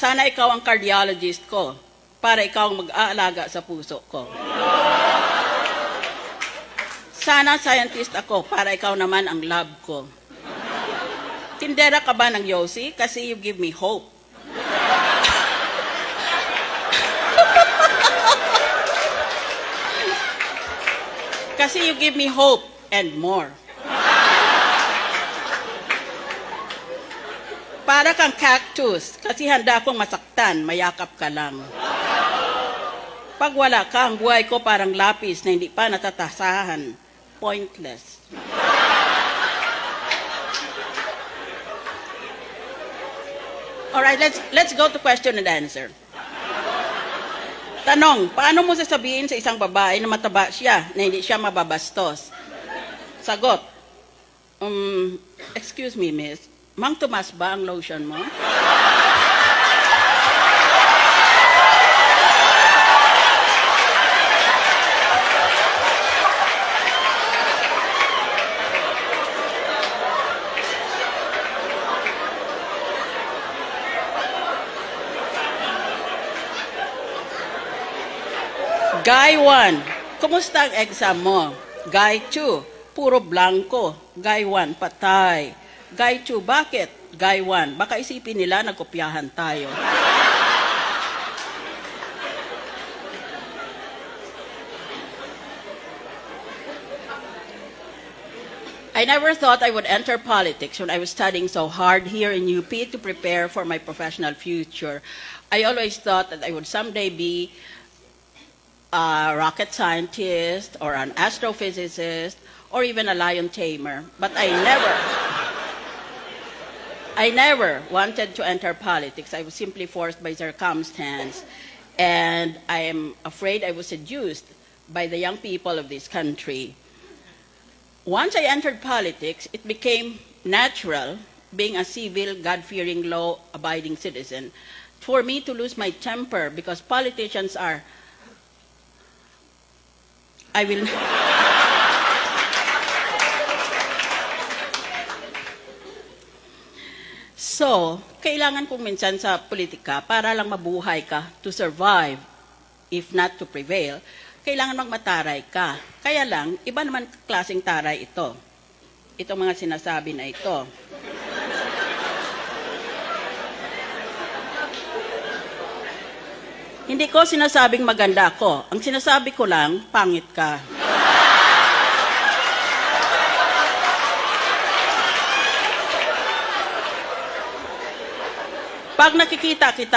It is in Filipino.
Sana ikaw ang cardiologist ko para ikaw ang mag-aalaga sa puso ko. Sana scientist ako para ikaw naman ang lab ko. Tindera ka ba ng Yossi? Kasi you give me hope. Kasi you give me hope and more. Para kang cactus, kasi handa akong masaktan, mayakap ka lang. Pag wala ka, ang buhay ko parang lapis na hindi pa natatasahan. Pointless. Alright, let's go to question and answer. Tanong, paano mo sasabihin sa isang babae na mataba siya, na hindi siya mababastos? Sagot, excuse me, miss, Mang Tomas ba ang lotion mo? Guy 1, kumusta ang exam mo? Guy 2, puro blanco. Guy 1, patay. Guy 2, bakit? Guy 1, baka isipin nila nagkopyahan tayo. I never thought I would enter politics when I was studying so hard here in UP to prepare for my professional future. I always thought that I would someday be a rocket scientist or an astrophysicist or even a lion tamer. But I never wanted to enter politics. I was simply forced by circumstance. And I am afraid I was seduced by the young people of this country. Once I entered politics, it became natural, being a civil, God-fearing, law-abiding citizen, for me to lose my temper because politicians are... So, kailangan kong minsan sa politika para lang mabuhay ka, to survive, if not to prevail, kailangan magmataray ka. Kaya lang, iba naman klaseng taray ito. Itong mga sinasabi na ito. Hindi ko sinasabing maganda ako. Ang sinasabi ko lang, pangit ka. Pag nakikita kita